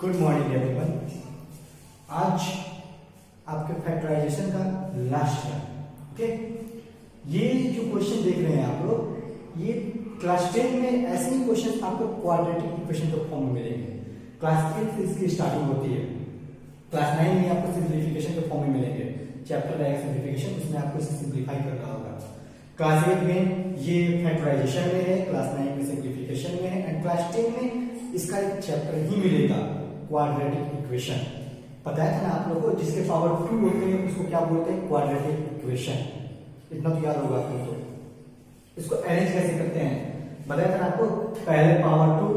Good morning everyone. आज आपके factorisation का लास्ट है। ओके, ये जो क्वेश्चन देख रहे हैं आप लोग, ये क्लास 10 में ऐसे ही क्वेश्चन आपको क्वाड्रेटिक इक्वेशन के फॉर्म में मिलेंगे। क्लास 8 से इसकी स्टार्टिंग होती है। क्लास 9 में आपको सिंप्लीफिकेशन के फॉर्म में मिलेंगे। चैप्टर है सिंप्लीफिकेशन, उसमें आपको इसे सिंप्लीफाई करना होगा। क्लास 8 में ये फैक्टराइजेशन में है, क्लास 9 में सिंप्लीफिकेशन में है, एंड क्लास 10 में इसका एक चैप्टर ही मिलेगा, क्वाड्रेटिक इक्वेशन। बताया था ना आप लोगों को, जिसके पावर 2 होते हैं उसको क्या बोलते हैं? Quadratic equation. इतना तो याद होगा आपको। तो इसको अरेंज कैसे करते हैं बताया था ना आपको। पहले पावर 2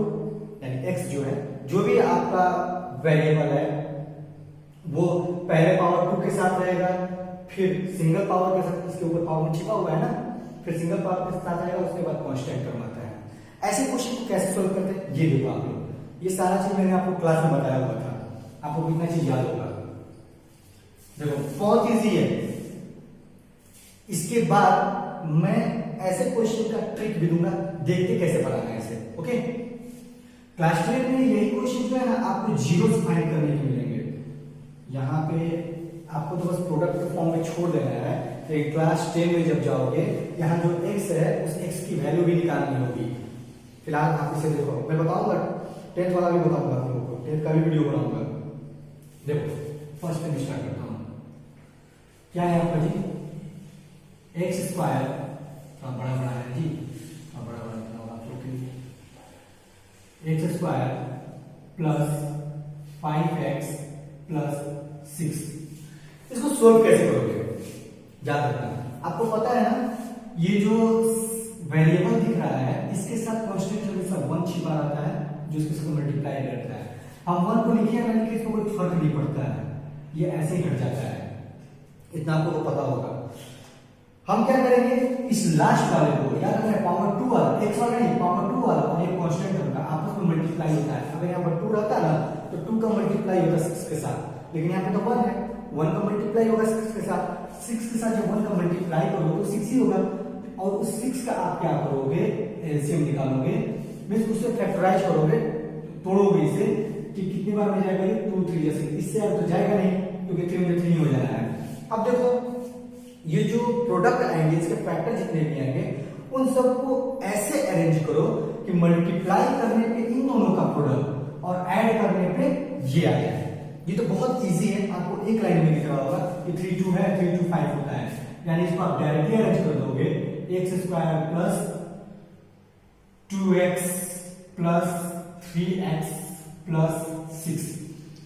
यानी x जो है, जो भी आपका वेरिएबल है वो पहले पावर 2 के साथ रहेगा, फिर सिंगल पावर के साथ, इसके ऊपर पावर छिपा हुआ है ना, फिर सिंगल पावर के साथ आएगा, उसके बाद कांस्टेंट टर्म आता है। ऐसे क्वेश्चन को कैसे सोल्व करते हैं ये देखो आप लोग। ये सारा चीज मैंने आपको क्लास में बताया हुआ था, आपको कितना चीज याद होगा। देखो बहुत इजी है। इसके बाद मैं ऐसे क्वेश्चन का ट्रिक भी दूंगा, देखते कैसे बनाना है इसे। ओके, क्लास 10 में यही क्वेश्चन जो है ना आपको जीरो फाइंड करने के मिलेंगे। यहाँ पे आपको तो बस प्रोडक्ट के फॉर्म में छोड़ देना है। तो क्लास 10 में जब जाओगे, यहाँ जो x है उस x की वैल्यू भी निकालनी होगी। फिलहाल आप इसे देखो, मैं बताऊंगा 10th वाला भी बताऊंगा आप लोगों को, 10th का भी वीडियो बनाऊंगा। देखो फर्स्ट टाइम स्टार्ट करता हूं। क्या है आपका जी? एक्स स्क्वायर बड़ा बड़ा है जी, बड़ा बड़ा लिखा आप लोग x square plus 5x plus 6। इसको सोल्व कैसे करोगे याद रखना। आपको पता है ना, ये जो वेरिएबल दिख रहा है इसके साथ कांस्टेंट हमेशा 1 छिपा रहता है, जो इसको मल्टीप्लाई करता है। हम 1 को लिखे या नहीं, इसको कोई फर्क नहीं पड़ता है, ये ऐसे ही हट जाता है। इतना आपको तो पता होगा। हम क्या करेंगे, इस लास्ट वाले को याद रखना, पावर 2 वाला, x वाला नहीं, पावर 2 वाला और ये कांस्टेंट टर्म का आपस में मल्टीप्लाई होता है। अगर यहाँ पर 2 रहता ना तो 2 का मल्टीप्लाई होता 6 के साथ, लेकिन यहाँ पे तो 1 है, 1 का मल्टीप्लाई होगा 6 के साथ। 6 के साथ जब 1 का मल्टीप्लाई करोगे तो 6 ही होगा, और उस 6 का आप क्या करोगे, एलसीएम निकालोगे, मींस उससे फैक्टराइज करोगे, तोड़ोगे इसे कि कितनी बार में जाएगा, ये 2 3 जैसे, इससे अब तो जाएगा नहीं क्योंकि 3 में 3 हो जाना है। अब देखो ये जो प्रोडक्ट आएंगे, इसके फैक्टर जितने भी आएंगे उन सबको ऐसे अरेंज करो कि मल्टीप्लाई करने पे इन दोनों का प्रोडक्ट और ऐड करने पे ये आ जाए। ये तो बहुत इजी है, आपको एक लाइन में दिख रहा होगा कि 3 2 है, 3 2 5 होता है। यानी इसको आप डायरेक्टली अरेंज कर दोगे, x square plus 2x plus 3x plus 6।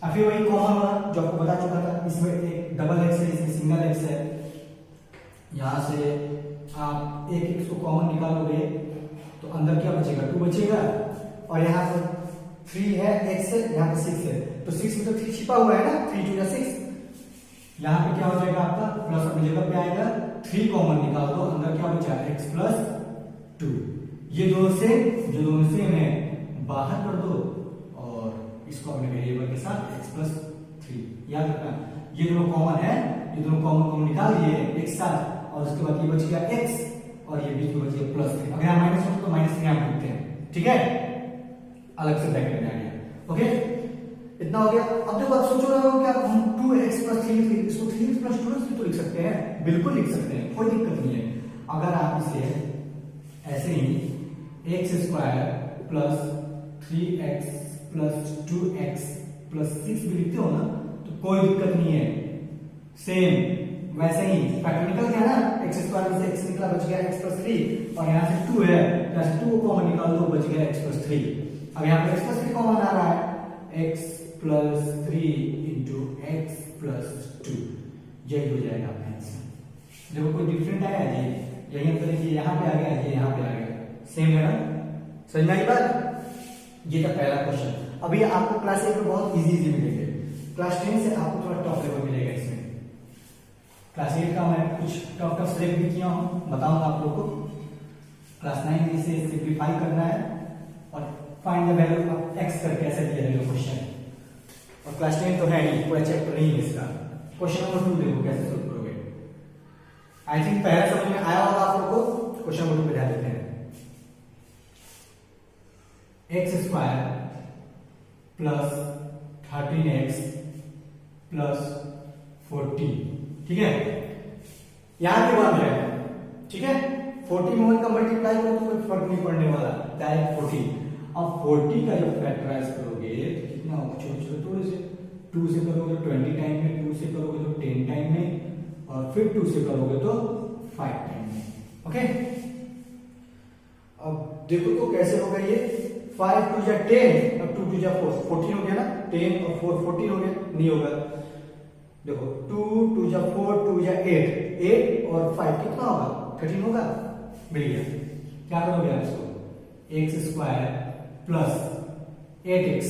अब फिर वही कॉमन वाला जो आपको बता चुका था, इसमें एक डबल एक्स है, इसमें सिंगल एक्स है। यहां से आप एक एक्स को कॉमन निकालोगे तो अंदर क्या बचेगा, 2 बचेगा, और यहाँ पर 3 है, x है, यहाँ पे 6 है, तो 6 में तो 3 छिपा हुआ है ना, 3 2 या 6। यहाँ पे क्या हो जाएगा आपका प्लस, अपनी जगह पे आएगा, 3 कॉमन निकाल दो, अंदर क्या बचा, x प्लस 2। ये दोनों सेम है, बाहर कर दो और इसको अपने वेरिएबल के साथ x प्लस 3। याद रखना ये दोनों कॉमन है, ये दोनों कॉमन निकाल दिए एक साथ, और उसके बाद ये बच गया x और ये बीच में बच गया प्लस 3। अगर यहाँ माइनस हो तो माइनस 3 आप लिखते हैं, ठीक है, अलग से ब्रैकेट में आ गया। ओके, इतना हो गया। अब देखो आप सोच रहे हो कि आप 2x प्लस 3, इसको 3x प्लस 2x तो लिख सकते हैं, बिल्कुल लिख सकते हैं, कोई दिक्कत नहीं है। अगर आप इसे ऐसे ही x square plus 3x plus 2x plus 6 भी लिखते हो ना तो कोई दिक्कत नहीं है। सेम वैसे ही फैक्टर निकल गया ना, एक्स स्क्वायर में से x निकला, बच गया x प्लस 3, और यहाँ से 2 है, यहाँ से 2 को कॉमन निकाल दो, बच गया x प्लस 3। अब यहाँ पे x प्लस 3 कॉमन आ रहा है, x plus 3 into x plus 2, यही हो जाएगा आपका आंसर। देखो कोई डिफरेंट आया जी, यही अंतर है कि यहाँ पे आ गया, ये यहाँ पे आ गया, सेम है ना, समझ में आई बात। ये था पहला क्वेश्चन। अभी आपको क्लास 8 में बहुत इजी मिलेंगे, क्लास 10 से आपको थोड़ा टॉप लेवल मिलेगा। इसमें क्लास 8 का मैं कुछ टॉप सेलेक्ट भी किया हूं, बताऊंगा आप लोगों को। क्लास 9 में इसे सिंप्लीफाई करना है और find the value of x करके ऐसे दिया जाएगा क्वेश्चन। और क्लास 10 तो है नहीं, पूरा चैप्टर नहीं है इसका। क्वेश्चन नंबर 2 देखो कैसे सोल्व करोगे। आई थिंक पहला समझ में आया होगा आप लोगों को। क्वेश्चन नंबर 2 पे ध्यान देते हैं। X square plus 13x plus 40, ठीक है। यहां पे बात है, ठीक है। 40 में 1 का मल्टीप्लाई करो तो कोई फर्क नहीं पड़ने वाला, डायरेक्ट 40। अब 40 का जब फैक्टराइज करोगे तो कितना होगा, छोटे छोटे थोड़े से 2 से करोगे तो 20 टाइम में, 2 से करोगे तो 10 टाइम में, और फिर 2 से करोगे तो 5 टाइम में, ओके। अब देखो तो कैसे होगा ये, 5 2 जा 10 और 2 2 जा 4, 14 हो गया ना, 10 और 4 14 हो गया, नहीं होगा। देखो 2 2 जा 4, 2 जा 8 और 5 कितना होगा, 13 होगा, मिल गया। क्या करोगे आप इसको, x square plus 8x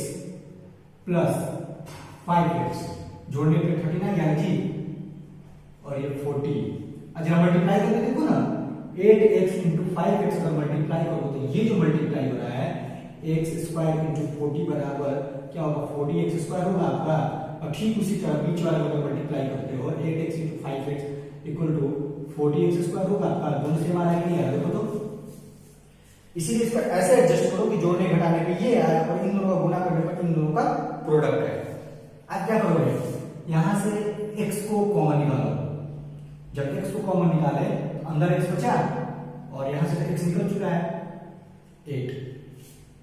plus 5x जोड़ने पे 13 आ गया जी, और ये 40। अच्छा मल्टीप्लाई करके देखो ना, 8x इंटू 5x अगर मल्टीप्लाई करो तो ये जो मल्टीप्लाई हो रहा है एक्स स्क्वायर इंटू 40 बराबर क्या होगा, 40x स्क्वायर होगा आपका। और ठीक उसी तरह बीच वाले को मल्टीप्लाई करते हो, 8x into 5x equal to 40x square होगा आपका। दोनों से हमारा नहीं आ, देखो तो, इसीलिए इसको ऐसे एडजस्ट करो कि जोड़ने घटाने पे ये आया और इन दोनों का गुना करने पर इन दोनों का प्रोडक्ट है। अब क्या करोगे, यहां से x को कॉमन निकालो। जब x को कॉमन निकाले तो अंदर x बचा और यहां से x निकल चुका है 8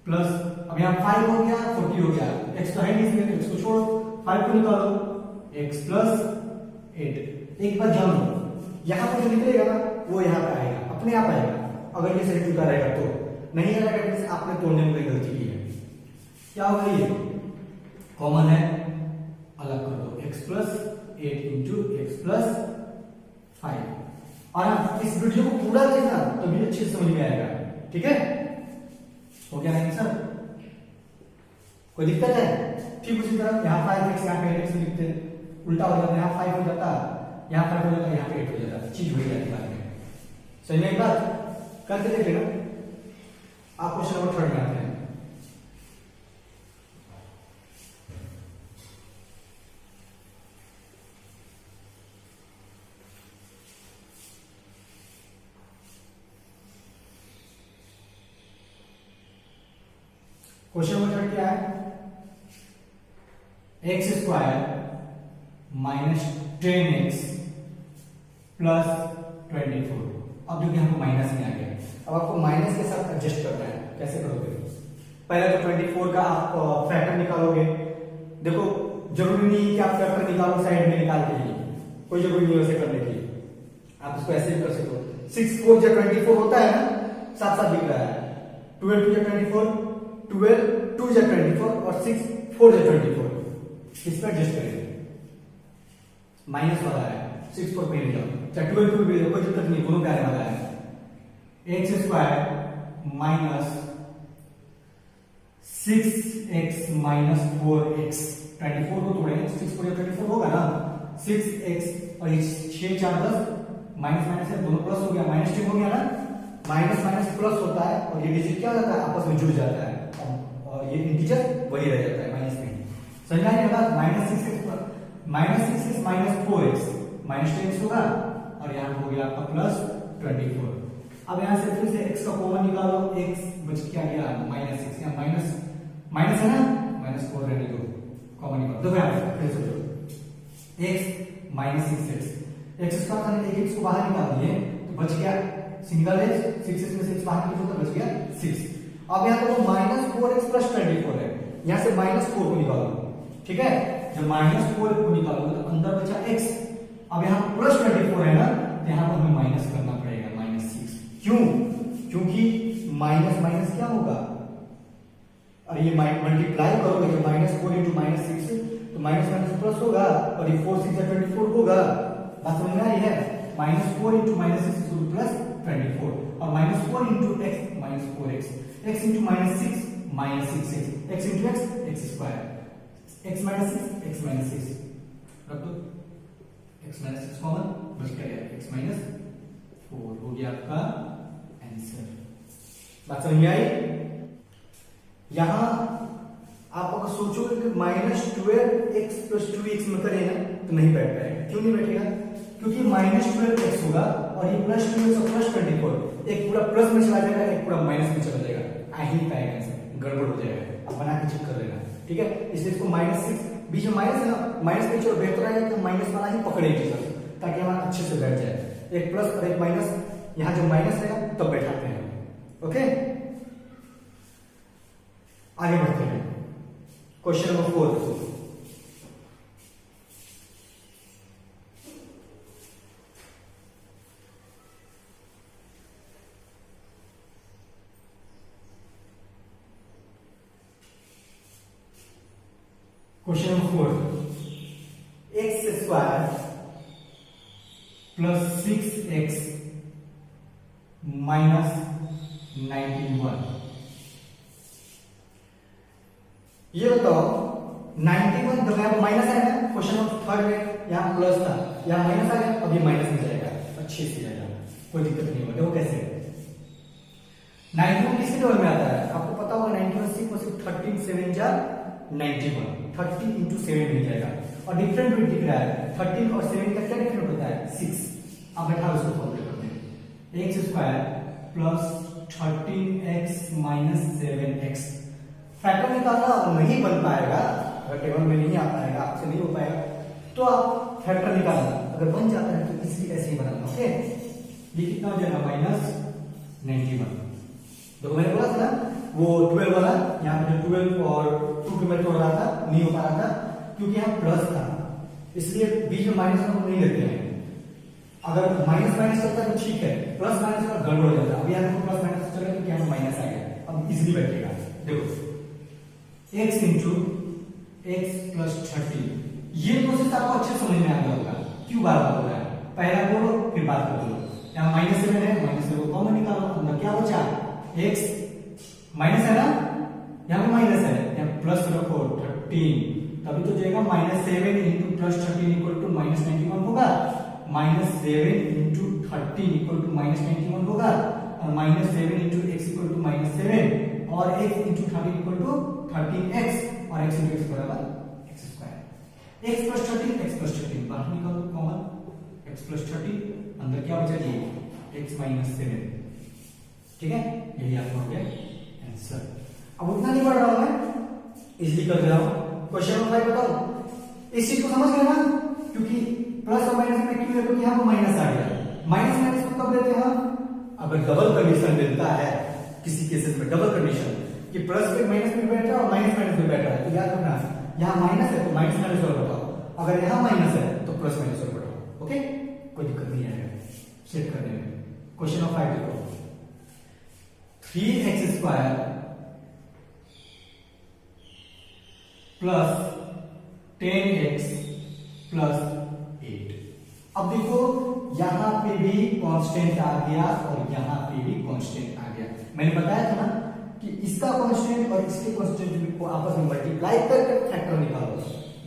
प्लस, अब यहां 5 हो गया, 40 हो गया, x तो है नहीं इसमें, तो x को छोड़ो, 5 को निकालो, x प्लस 8। एक बात जान लो, यहां पर जो निकलेगा ना वो यहां पे आएगा, अपने आप आएगा, अगर ये सही टूटा रहेगा तो। नहीं आएगा तो आपने तोड़ने में कोई गलती की है। क्या होगा, ये कॉमन है, अलग कर दो, x plus 8 into x plus 5। और इस वीडियो को पूरा देखना तभी अच्छे से समझ में आएगा, ठीक है। हो गया ना सर, कोई दिक्कत है? ठीक उसी तरह यहाँ 5x यहाँ पे 8x लिखते हैं, उल्टा हो जाता है, यहाँ 5 हो जाता, यहाँ 5 हो जाता, यहाँ पे 8 हो जाता, चीज हो जाती बाद में। सही में एक बात करके देख लेना। आप क्वेश्चन नंबर 3 में आते हैं। क्वेश्चन नंबर 3 क्या है, x square minus 10x plus 24। अब जो कि हमको माइनस में आ गया, अब आपको माइनस के साथ एडजस्ट करना है। कैसे करोगे, पहले तो 24 का आप फैक्टर निकालोगे। देखो जरूरी नहीं कि आप फैक्टर निकालो साइड में निकाल के लिए, कोई जरूरी नहीं वैसे करने के लिए, आप इसको ऐसे भी कर सकते हो। 6 4 जा 24 होता है ना, साथ साथ दिख रहा है, 12 2 जा 24, 12 2 जा 24 और 6 4 जा 24। इस पर एडजस्ट करेंगे, माइनस वाला है 6 4 पे ले जाओ, चाहे 12 2 भी कोई दिक्कत नहीं, दोनों का आने वाला है। X square minus 6x minus 4x, 24 को तोड़ेंगे 6 4 24 होगा ना, 6x और 6 4 10 माइनस माइनस है, दोनों प्लस हो गया, माइनस 10 हो गया ना। माइनस माइनस प्लस होता है और ये डिजिट क्या होता है, आपस में जुड़ जाता है और ये इंटीजर वही रह जाता है, माइनस में। समझ आने के बाद minus 6x minus 4x minus 10x होगा और यहाँ हो गया आपका प्लस 24। अब यहाँ से फिर से x का कॉमन निकालो, x बच क्या गया माइनस 6, यहाँ माइनस माइनस है ना, माइनस 4 रहने दो, कॉमन निकालो। देखो यहाँ फिर सोचो, x minus 6x, x square का एक x को बाहर निकाल दिए तो बच गया सिंगल x, 6x में से x बाहर निकालो तो बच गया 6। अब यहाँ तो माइनस 4x प्लस 24 है, यहाँ से माइनस 4 को निकालो, ठीक है। जब माइनस 4 को निकालोगे तो अंदर बचा x, अब यहाँ प्लस 24 है ना, तो यहाँ पर हमें माइनस करना पड़ेगा, माइनस 6। क्यों? क्योंकि माइनस माइनस क्या होगा, और ये मल्टीप्लाई करोगे तो माइनस 4 इंटू माइनस 6 तो माइनस माइनस प्लस होगा और ये 4 6 24 होगा। बात समझ में आ रही है? माइनस 4 इंटू माइनस 6 प्लस 24 और minus 4 into x minus 4x, x into minus 6 minus 6x, x into x square, x minus 6 x minus 6 रख दो, x माइनस 6 कॉमन बच गया, x माइनस 4 हो गया आपका आंसर। बात समझ में आई? यहां आप अगर सोचोगे कि माइनस 12x प्लस 2x में करें ना तो नहीं बैठ पाएगा। क्यों नहीं बैठेगा? क्योंकि माइनस 12x होगा और ये प्लस 2x और प्लस 24, एक पूरा प्लस में चला जाएगा, एक पूरा माइनस में चला जाएगा, आ ही नहीं पाएगा आंसर, गड़बड़ हो जाएगा। अब बना के चेक कर लेना, ठीक है, इसलिए इसको -6, बीच में माइनस है ना, माइनस बीच और बेहतर है कि माइनस वाला ही पकड़े टीचर, ताकि हमारा अच्छे से बैठ जाए। एक प्लस और एक माइनस, यहाँ जब माइनस रहेगा तब बैठाते हैं। ओके, आगे बढ़ते हैं। Question number 4। Question number 4, x square plus 6x minus 91। ये बताओ 91 तो यहाँ माइनस आएगा, क्वेश्चन नंबर 3 में यहाँ प्लस था, यहाँ माइनस आ गया, अब ये माइनस में जाएगा, अच्छे से जाएगा, कोई दिक्कत नहीं होगा। वो कैसे 91 किसके डबल में आता है, आपको पता होगा 91 सिर्फ 13 7 जा 91, 30 into 7 मिल जाएगा। और डिफरेंट रूट दिख रहा है, 13 और 7 का क्या डिफरेंट होता है 6। अब बैठा उसको फॉर्मूले करते हैं, x square plus 13x minus 7x। Factor निकालना नहीं बन पाएगा, अगर टेबल में नहीं आ पाएगा, आपसे नहीं हो पाएगा, तो आप फैक्टर निकालना, अगर बन जाता है तो इसलिए ऐसे ही बनाना। ओके, ये कितना हो जाएगा -91। देखो मैंने बोला था ना वो 12 वाला, यहाँ पे 12 और 2 में तोड़ रहा था, नहीं हो पा रहा था क्योंकि यहाँ प्लस था, इसलिए बीच में माइनस हम नहीं लेते हैं। अगर माइनस माइनस चलता है तो ठीक है, प्लस माइनस का गड़बड़ हो जाता है। अभी यहाँ प्लस माइनस चलेगा क्योंकि यहाँ माइनस आ गया, अब इजीली बैठेगा। देखो x इंटू एक्स प्लस 30, ये प्रोसेस आपको अच्छे समझ में आ गया होगा, क्यों बार बार बोला है, पहला बोलो फिर बात कर लो। यहाँ -7 है, -7 को कॉमन निकालो, अंदर क्या बचा x माइनस है ना, यहाँ पे माइनस है, यहाँ प्लस रखो 13, तभी तो जाएगा -7 इंटू प्लस 13 इक्वल टू -91 होगा, -7 इंटू 13 इक्वल टू -91 होगा, और -7 इंटू एक्स इक्वल टू -7 और x into 13 equal to 13x और x इंटू x बराबर x square. x plus 13 x plus 13 बाहर निकालो कॉमन, x प्लस 13 अंदर क्या बचा जी x माइनस 7। ठीक है, यही आपका हो गया आंसर। अब उतना नहीं पढ़ रहा हूं मैं, इजीली कर दे रहा हूं। क्वेश्चन नंबर 5 बताओ, इस चीज को समझ गए ना, क्योंकि प्लस और माइनस में क्यों है, क्योंकि यहाँ पर माइनस आ गया। माइनस माइनस को कब लेते हैं, अगर डबल कंडीशन मिलता है, किसी केसेस में डबल कंडीशन कि प्लस पे माइनस में बैठ रहा है और माइनस माइनस में बैठ रहा है, तो याद रखना यहाँ माइनस है तो माइनस माइनस और बताओ, अगर यहाँ माइनस है तो प्लस माइनस और बताओ। ओके, कोई दिक्कत नहीं है सेट करने में। क्वेश्चन नंबर 5 देखो, 3x square plus 10x plus 8। अब देखो यहां पे भी कांस्टेंट आ गया और यहां पे भी कांस्टेंट आ गया। मैंने बताया था ना कि इसका कांस्टेंट और इसके कांस्टेंट को आपस में मल्टीप्लाई करके फैक्टर निकालो।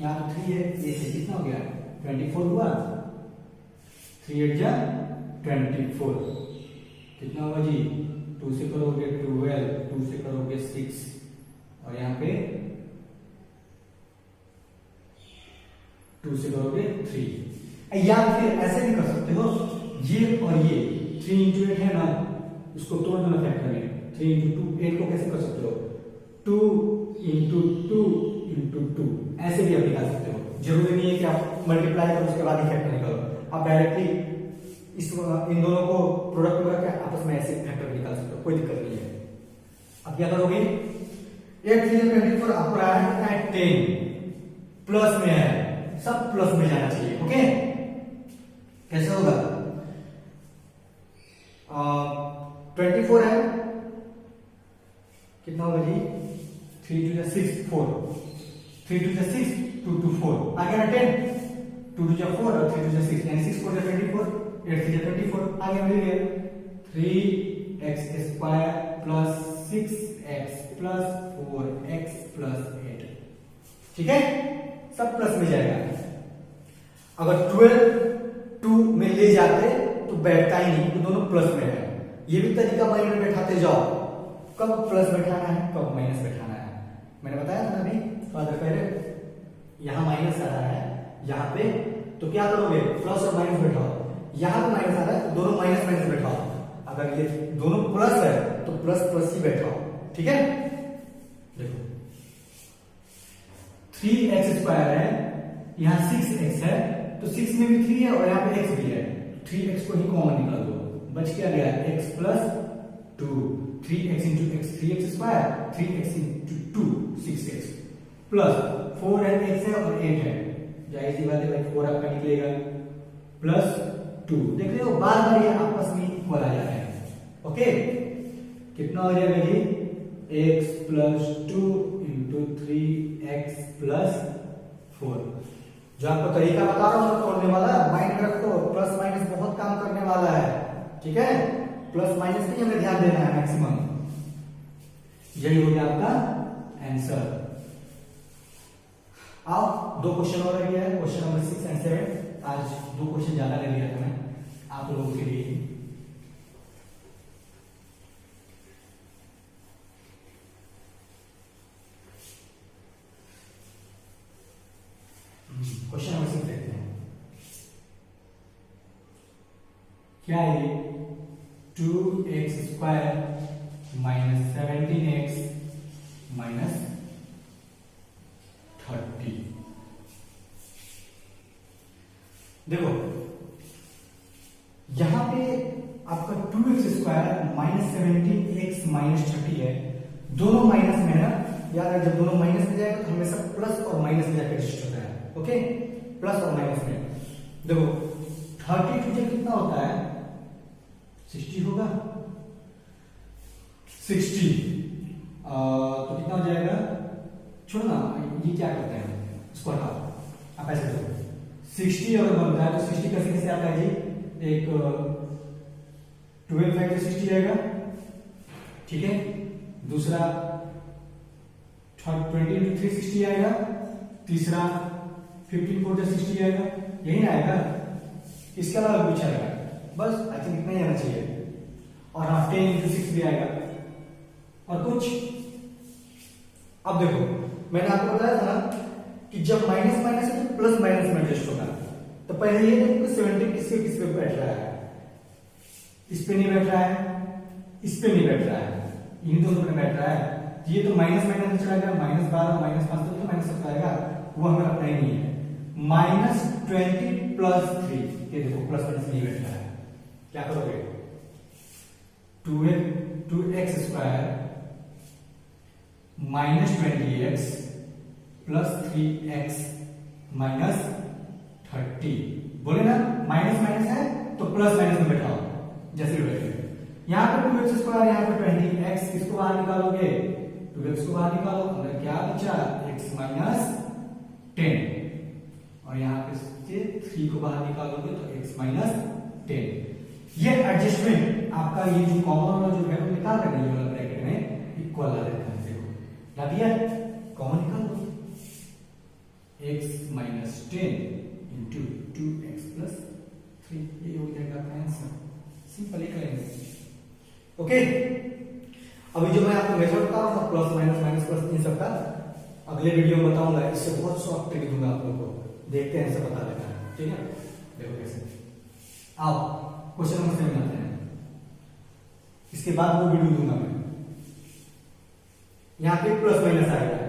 यहां तो 3 है, ये से कितना हो गया 24 हुआ, 3 8 जा 24, कितना होगा जी 2 से करोगे 12, 2 से करोगे 6 और यहाँ पे 2 से करोगे 3। या फिर ऐसे भी कर सकते हो, ये और ये 3 इंटू 8 है ना, उसको तोड़ देना फैक्टर में, 3 इंटू 2 8 को कैसे कर सकते हो 2 इंटू 2 इंटू 2, ऐसे भी आप निकाल सकते हो। जरूरी नहीं है कि आप मल्टीप्लाई करो उसके बाद ही फैक्टर निकालो, आप डायरेक्टली इन दोनों को प्रोडक्ट में रखकर आपस में ऐसे फैक्टर निकाल सकते हो, कोई दिक्कत नहीं है। अब क्या करोगे, 8 3 24, आपको ऐड करना है 10, प्लस में है, सब प्लस में जाना चाहिए। ओके, कैसे होगा 24 है, कितना होगा जी 3 2 6 4, 3 2 6 2 2 4 आ गया ना 10, 2 2 4 और 3 2 6 यानी 6 4 24, 8 3 24 आ गया, मिल गया 3x square plus 6x plus 4x plus 8। ठीक है, सब प्लस में जाएगा। अगर 12 2 में ले जाते तो बैठता ही नहीं, तो दोनों प्लस में है। ये भी तरीका माइंड में बैठाते जाओ, कब प्लस बैठाना है कब माइनस बैठाना है। मैंने बताया था ना अभी थोड़ा देर पहले, यहां माइनस आ रहा है यहाँ पे, तो क्या करोगे प्लस और माइनस बैठाओ, यहां पे माइनस आ रहा है तो दोनों माइनस माइनस बैठाओ, अगर ये दोनों प्लस है तो प्लस प्लस ही बैठाओ। ठीक है, देखो 3x² है, यहाँ 6x है, तो 6 में भी 3 है और यहाँ पे x भी है, 3x को ही कॉमन निकाल दो, बच क्या गया x plus 2, 3x into x 3x², 3x into 2 6x plus 4x है और 8 है, जाहिर सी बात है भाई 4 आपका निकलेगा, प्लस 2, देख रहे हो बार बार ये आपस में इक्वल आ जाते हैं। ओके, कितना हो जाएगा जी, x plus 2 into 3x plus 4। जो आपको तरीका बता रहा हूं तोड़ने वाला, माइंड रखो, प्लस माइनस बहुत काम करने वाला है, ठीक है, प्लस माइनस पे हमें ध्यान देना है मैक्सिमम। यही हो गया आपका आंसर। आओ 2 क्वेश्चन और रह गया है, क्वेश्चन नंबर 6 एंड 7। आज 2 क्वेश्चन ज्यादा ले लिया था मैं आप लोगों के लिए। क्वेश्चन नंबर 6 देखते हैं, क्या है ये, 2x² माइनस 17x माइनस 30। देखो यहां पे आपका 2x² माइनस 17x माइनस 30 है, दोनों माइनस में है ना, याद है जब दोनों माइनस में जाएगा तो हमेशा प्लस और माइनस में जाकर रजिस्टर होता है। ओके, प्लस और माइनस में देखो 32 जब कितना होता है 60 होगा, 60 तो कितना हो जाएगा, छोड़ो ना ये क्या करते हैं इसको हटाओ, आप ऐसे करो 60 अगर बनता है तो 60 कैसे कैसे आता है जी, एक 12 फैक्टर 60 रहेगा, ठीक है, दूसरा 20 इंटू 3 60 आएगा, तीसरा 15 4 60 आएगा, यही ना आएगा, इसके अलावा कुछ आएगा, बस आई थिंक इतना ही आना चाहिए। और हाँ 10 इंटू 6 भी आएगा और कुछ। अब देखो मैंने आपको बताया था ना कि जब माइनस माइनस है तो प्लस माइनस में एडजस्ट होगा, तो पहले ये देखो 17 किस पे बैठ रहा है, इस पे नहीं बैठ रहा है, इस पे नहीं बैठ रहा है, इन दोनों पे बैठ रहा है, ये तो माइनस माइनस में चला गया, -12 -5 तो माइनस सब आएगा, वो हमें रखना ही नहीं है। -20 प्लस 3, ये देखो प्लस माइनस नहीं बैठ रहा है, क्या करोगे, 2x² minus 20x plus 3x minus 30, बोले ना माइनस माइनस है तो प्लस माइनस में बैठाओ, जैसे भी बैठे, यहाँ पे 2x², यहाँ पे 20x, इसको बाहर निकालोगे 2x को बाहर निकालो, अंदर क्या बचा x माइनस 10, और यहाँ पे से 3 को बाहर निकालोगे तो x माइनस 10। ये एडजस्टमेंट आपका ये जो कॉमन वाला जो है वो निकाल रहे हैं, ये वाला ब्रैकेट में इक्वल आ जाता है, देखो ला दिया, कॉमन निकाल दो, x minus 10 into 2x plus 3, ये हो जाएगा आपका आंसर, सिंपल ही करेंगे। ओके, अभी जो मैं आपको मेथड बता रहा हूँ प्लस माइनस माइनस प्लस इन सब का अगले वीडियो में बताऊंगा, इससे बहुत शॉर्ट ट्रिक दूंगा आप लोगों को, देखते हैं ऐसे बता देता है, ठीक है, देखो कैसे। आओ क्वेश्चन नंबर 7 आते हैं, इसके बाद वो वीडियो दूंगा मैं, यहाँ पे प्लस माइनस आएगा,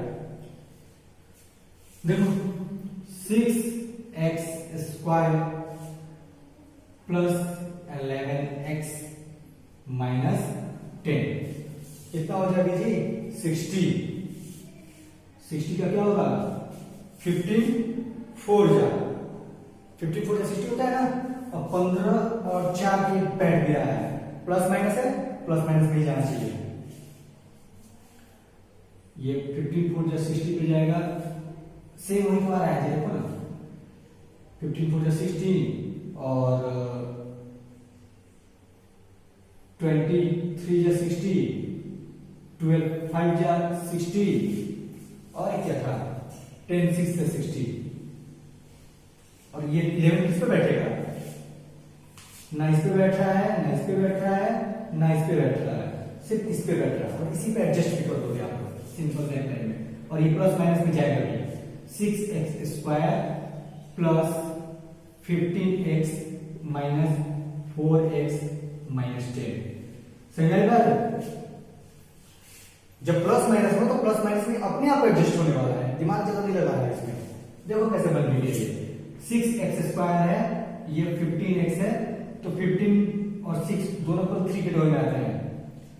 देखो 6x² प्लस 11x माइनस 10 कितना हो जाएगा जी 60, 60 का क्या होगा 15 4 जा 60 होता है ना, अब 15 और 4 के बैठ गया है, प्लस माइनस है, प्लस माइनस में ही जाना चाहिए, ये 15 4 जा 60 पे जाएगा, सेम वही आ रहा है, देखो ना 15 4 जा 60 और 23 जा 60, 12 5 जा 60 और क्या था 10 6 जा 60, और ये 11 किस पे बैठेगा, ना इस पे बैठ रहा है, ना इस पे बैठ रहा है, ना इस पे बैठ रहा है, सिर्फ इस पे बैठ रहा है, और इसी पे एडजस्ट भी कर दोगे आप सिंपल लाइन में, और ये प्लस माइनस में जाएगा भी, 6x² plus 15x minus 4x minus 10, समझ बात, जब प्लस माइनस हो तो प्लस माइनस में अपने आप एडजस्ट होने वाला है, दिमाग ज्यादा नहीं लगा रहा है इसमें। देखो कैसे बन रही है ये 6x² है, ये 15x है, तो 15 और 6 दोनों को 3 के डोर में आते हैं।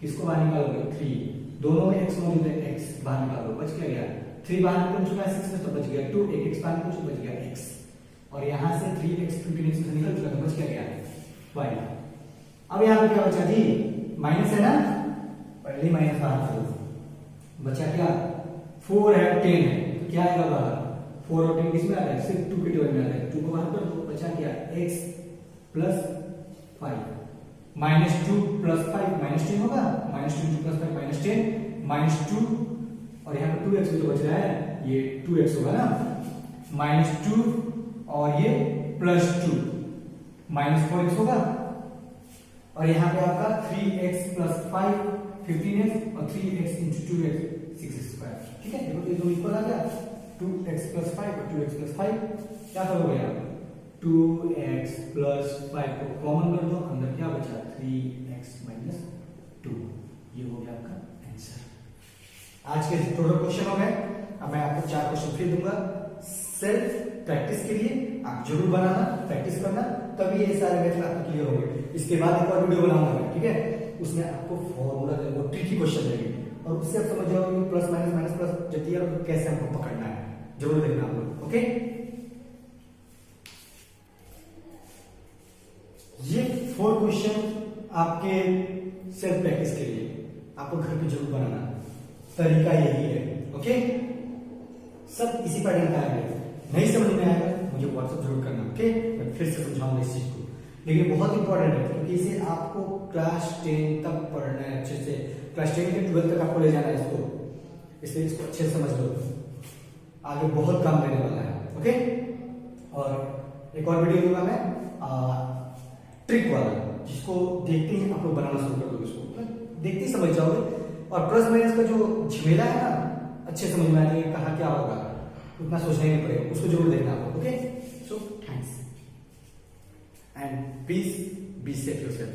किसको बाहर निकालोगे? 3, दोनों में x मौजूद है, x बाहर निकालो, बच क्या गया? 3 बाहर निकल चुका है 6 में, तो बच गया 2, एक x बाहर निकल चुका, बच गया x, और यहाँ से 3x 15x में से निकल चुका, तो बच क्या गया? y। अब यहाँ पे क्या बचा जी? माइनस है ना, पहले माइनस बाहर करो, बचा क्या? 4 है, 10 है, तो क्या आएगा बाहर? 4 और 10 किसमें आ रहा है? सिर्फ 2 के डोर में आ रहा है, 2 को बाहर कर दो, बचा क्या? x प्लस 5, -2 प्लस 5 -10 होगा, -2 प्लस 5 -10, -2, और यहाँ पे 2x भी तो बच रहा है, ये 2x होगा ना, -2 और ये +2 -4x होगा, और यहाँ पे आपका 3x प्लस 5 15x और 3x इंटू 2x 6x²। ठीक है, देखो ये दोनों इक्वल आ गया, 2x प्लस 5 और 2x प्लस 5 क्या करोगे आप? 2x प्लस 5 को कॉमन कर दो, अंदर क्या बचा? 3x minus 2। ये हो गया आपका आंसर। आज के टोटल क्वेश्चन हो गए। अब मैं आपको 4 क्वेश्चन फिर दूंगा सेल्फ प्रैक्टिस के लिए, आप जरूर बनाना, प्रैक्टिस करना, तभी ये सारे मैथड आपको क्लियर होंगे। इसके बाद एक और वीडियो बनाऊंगा मैं, ठीक है, उसमें आपको फॉर्मूला देंगे, ट्रिकी क्वेश्चन देंगे, और उससे आप समझ जाओगे प्लस माइनस माइनस प्लस जब दिया तो कैसे हमको पकड़ना है। जरूर देखना आप लोग। ओके, ये 4 क्वेश्चन आपके सेल्फ प्रैक्टिस के लिए, आपको घर पे जरूर बनाना, तरीका यही है। ओके, सब इसी पैटर्न का आएगा। नहीं समझ में आएगा मुझे व्हाट्सएप जरूर करना। ओके, मैं फिर से समझाऊंगा इस चीज को, लेकिन बहुत इंपॉर्टेंट है क्योंकि इसे आपको क्लास 10 तक पढ़ना है अच्छे से, क्लास 10 के 12 तक आपको ले जाना है इसको, इसलिए इसको अच्छे से समझ लो, आगे बहुत काम देने वाला है। ओके, और एक और वीडियो दूंगा मैं ट्रिक वाला, जिसको देखते ही आप लोग बनाना शुरू कर दोगे, उसको देखते ही समझ जाओगे, और प्लस माइनस का जो झमेला है ना, अच्छे समझ में आ जाएगा कहाँ क्या होगा, उतना सोचना ही नहीं पड़ेगा, उसको जरूर देखना आपको। Okay, so thanks and please be safe yourself.